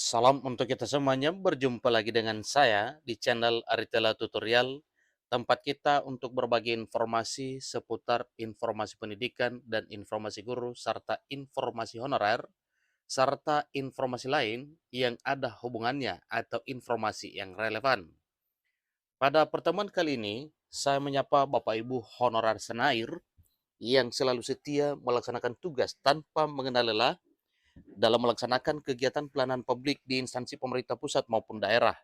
Salam untuk kita semuanya, berjumpa lagi dengan saya di channel Aritela Tutorial, tempat kita untuk berbagi informasi seputar informasi pendidikan dan informasi guru, serta informasi honorer, serta informasi lain yang ada hubungannya atau informasi yang relevan. Pada pertemuan kali ini, saya menyapa Bapak Ibu honorer Senair yang selalu setia melaksanakan tugas tanpa mengenal lelah dalam melaksanakan kegiatan pelayanan publik di instansi pemerintah pusat maupun daerah.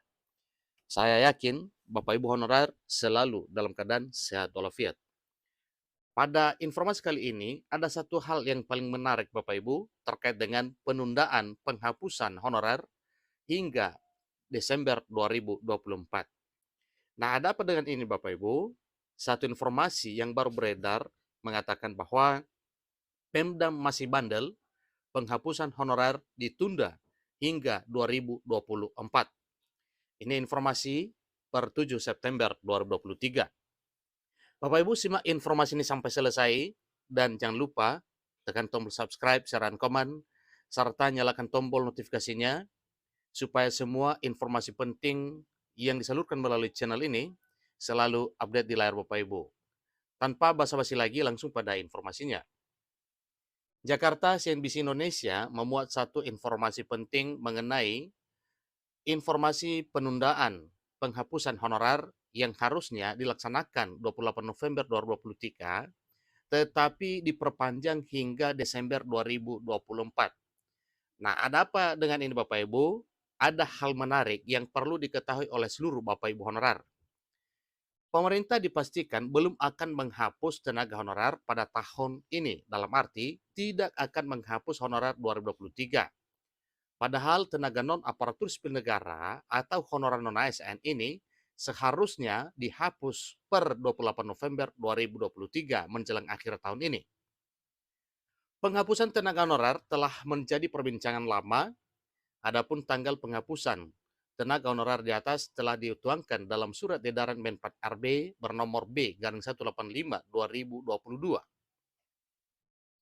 Saya yakin Bapak Ibu honorer selalu dalam keadaan sehat walafiat. Pada informasi kali ini, ada satu hal yang paling menarik Bapak Ibu terkait dengan penundaan penghapusan honorer hingga Desember 2024. Nah, ada apa dengan ini Bapak Ibu? Satu informasi yang baru beredar mengatakan bahwa Pemda masih bandel, penghapusan honorer ditunda hingga 2024. Ini informasi per 7 September 2023. Bapak Ibu simak informasi ini sampai selesai dan jangan lupa tekan tombol subscribe, share, dan komen, serta nyalakan tombol notifikasinya supaya semua informasi penting yang disalurkan melalui channel ini selalu update di layar Bapak Ibu. Tanpa basa-basi lagi, langsung pada informasinya. Jakarta CNBC Indonesia memuat satu informasi penting mengenai informasi penundaan penghapusan honorer yang harusnya dilaksanakan 28 November 2023, tetapi diperpanjang hingga Desember 2024. Nah, ada apa dengan ini Bapak Ibu? Ada hal menarik yang perlu diketahui oleh seluruh Bapak Ibu honorer. Pemerintah dipastikan belum akan menghapus tenaga honorer pada tahun ini, dalam arti tidak akan menghapus honorer 2023. Padahal tenaga non-aparatur sipil negara atau honorer non-ASN ini seharusnya dihapus per 28 November 2023 menjelang akhir tahun ini. Penghapusan tenaga honorer telah menjadi perbincangan lama, adapun tanggal penghapusan tenaga honorer di atas telah dituangkan dalam surat edaran Menpan RB bernomor B-185/2022.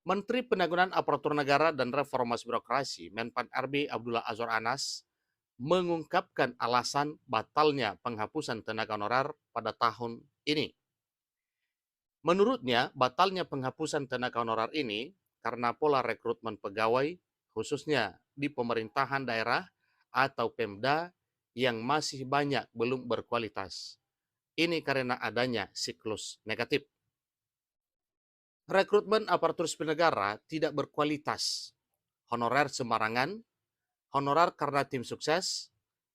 Menteri Penanggulangan Aparatur Negara dan Reformasi Birokrasi Menpan RB Abdullah Azwar Anas mengungkapkan alasan batalnya penghapusan tenaga honorer pada tahun ini. Menurutnya, batalnya penghapusan tenaga honorer ini karena pola rekrutmen pegawai, khususnya di pemerintahan daerah atau Pemda, yang masih banyak belum berkualitas. Ini karena adanya siklus negatif. Rekrutmen aparatur sipil negara tidak berkualitas. Honorer sembarangan, honorer karena tim sukses,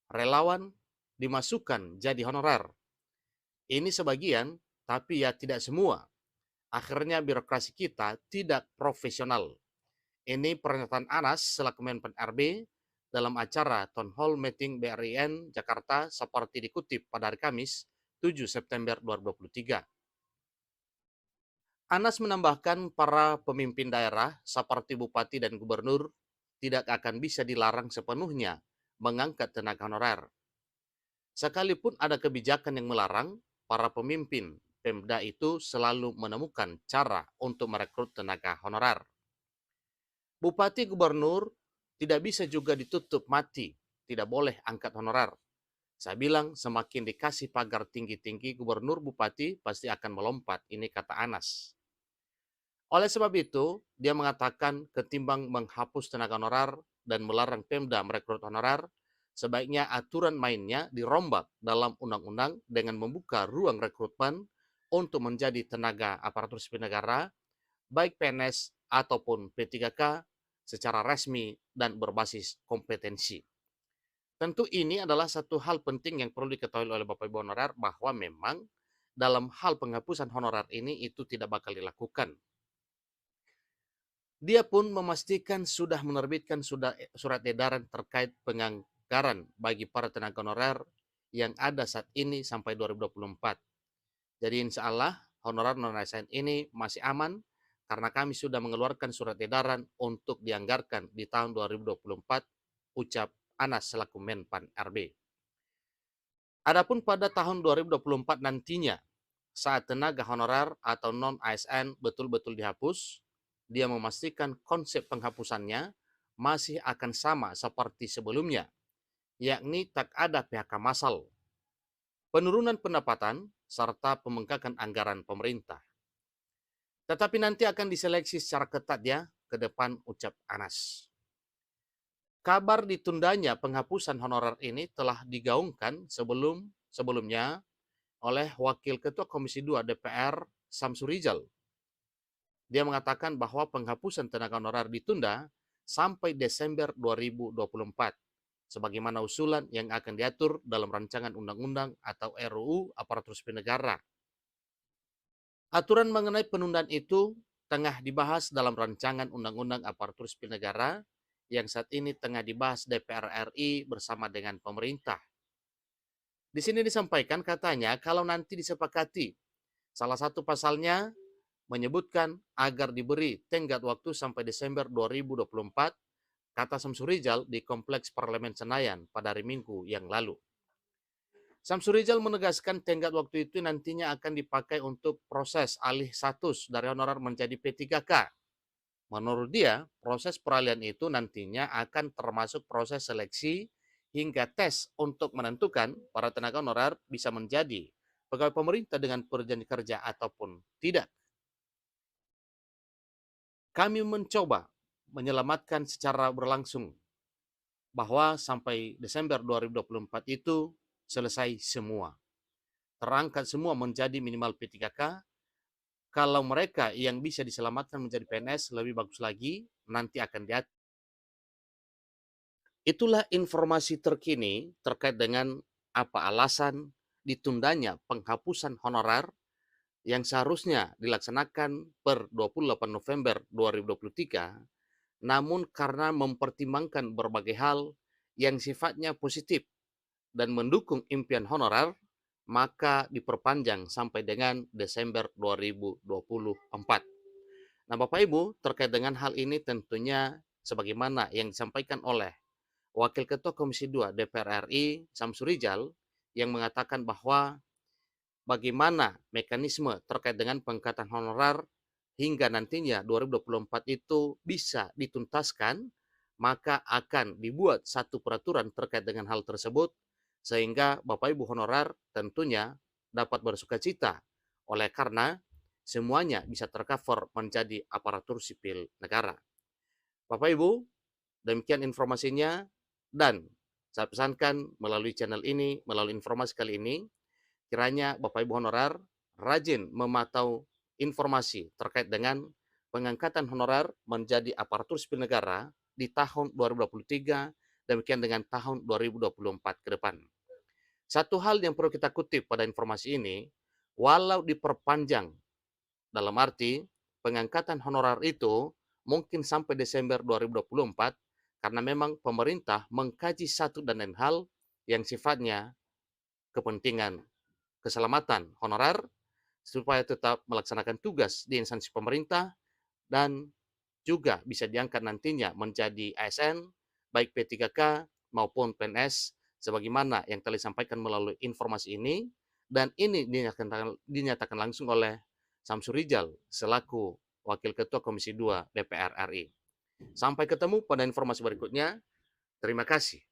relawan dimasukkan jadi honorer. Ini sebagian, tapi ya tidak semua. Akhirnya birokrasi kita tidak profesional. Ini pernyataan Anas selaku Menpan RB dalam acara Town Hall Meeting BRIN Jakarta seperti dikutip pada hari Kamis 7 September 2023. Anas menambahkan para pemimpin daerah seperti bupati dan gubernur tidak akan bisa dilarang sepenuhnya mengangkat tenaga honorer. Sekalipun ada kebijakan yang melarang, para pemimpin Pemda itu selalu menemukan cara untuk merekrut tenaga honorer. Bupati gubernur tidak bisa juga ditutup mati, tidak boleh angkat honorer. Saya bilang semakin dikasih pagar tinggi-tinggi gubernur bupati pasti akan melompat, ini kata Anas. Oleh sebab itu, dia mengatakan ketimbang menghapus tenaga honorer dan melarang Pemda merekrut honorer, sebaiknya aturan mainnya dirombak dalam undang-undang dengan membuka ruang rekrutmen untuk menjadi tenaga aparatur sipil negara, baik PNS ataupun P3K, secara resmi dan berbasis kompetensi. Tentu ini adalah satu hal penting yang perlu diketahui oleh Bapak Ibu honorer bahwa memang dalam hal penghapusan honorer ini itu tidak bakal dilakukan. Dia pun memastikan sudah menerbitkan surat edaran terkait penganggaran bagi para tenaga honorer yang ada saat ini sampai 2024. Jadi insya Allah honorer non-ASN ini masih aman karena kami sudah mengeluarkan surat edaran untuk dianggarkan di tahun 2024, ucap Anas selaku Menpan RB. Adapun pada tahun 2024 nantinya, saat tenaga honorer atau non-ASN betul-betul dihapus, dia memastikan konsep penghapusannya masih akan sama seperti sebelumnya, yakni tak ada PHK massal, penurunan pendapatan, serta pembengkakan anggaran pemerintah. Tetapi nanti akan diseleksi secara ketat ya ke depan, ucap Anas. Kabar ditundanya penghapusan honorer ini telah digaungkan sebelumnya oleh Wakil Ketua Komisi 2 DPR Samsur Rizal. Dia mengatakan bahwa penghapusan tenaga honorer ditunda sampai Desember 2024, sebagaimana usulan yang akan diatur dalam rancangan undang-undang atau RUU Aparatur Sipil Negara. Aturan mengenai penundaan itu tengah dibahas dalam rancangan undang-undang Aparatur Sipil Negara yang saat ini tengah dibahas DPR RI bersama dengan pemerintah. Di sini disampaikan katanya kalau nanti disepakati, salah satu pasalnya menyebutkan agar diberi tenggat waktu sampai Desember 2024, kata Samsur Rizal di Kompleks Parlemen Senayan pada hari Minggu yang lalu. Samsur Rizal menegaskan tenggat waktu itu nantinya akan dipakai untuk proses alih status dari honorer menjadi P3K. Menurut dia, proses peralihan itu nantinya akan termasuk proses seleksi hingga tes untuk menentukan para tenaga honorer bisa menjadi pegawai pemerintah dengan perjanjian kerja ataupun tidak. Kami mencoba menyelamatkan secara berlangsung bahwa sampai Desember 2024 itu selesai semua. Terangkat semua menjadi minimal P3K. Kalau mereka yang bisa diselamatkan menjadi PNS lebih bagus lagi, nanti akan diatur. Itulah informasi terkini terkait dengan apa alasan ditundanya penghapusan honorer yang seharusnya dilaksanakan per 28 November 2023, namun karena mempertimbangkan berbagai hal yang sifatnya positif dan mendukung impian honorer, maka diperpanjang sampai dengan Desember 2024. Nah, Bapak Ibu, terkait dengan hal ini tentunya sebagaimana yang disampaikan oleh Wakil Ketua Komisi 2 DPR RI Samsur Rizal yang mengatakan bahwa bagaimana mekanisme terkait dengan pengangkatan honorer hingga nantinya 2024 itu bisa dituntaskan, maka akan dibuat satu peraturan terkait dengan hal tersebut sehingga Bapak Ibu honorer tentunya dapat bersukacita oleh karena semuanya bisa tercover menjadi aparatur sipil negara. Bapak Ibu, demikian informasinya, dan saya pesankan melalui channel ini, melalui informasi kali ini, kiranya Bapak Ibu honorer rajin memantau informasi terkait dengan pengangkatan honorer menjadi aparatur sipil negara di tahun 2023, demikian dengan tahun 2024 ke depan. Satu hal yang perlu kita kutip pada informasi ini, walau diperpanjang dalam arti pengangkatan honorer itu mungkin sampai Desember 2024 karena memang pemerintah mengkaji satu dan lain hal yang sifatnya kepentingan keselamatan honorer supaya tetap melaksanakan tugas di instansi pemerintah dan juga bisa diangkat nantinya menjadi ASN baik P3K maupun PNS sebagaimana yang telah disampaikan melalui informasi ini, dan ini dinyatakan langsung oleh Samsur Rizal selaku Wakil Ketua Komisi 2 DPR RI. Sampai ketemu pada informasi berikutnya. Terima kasih.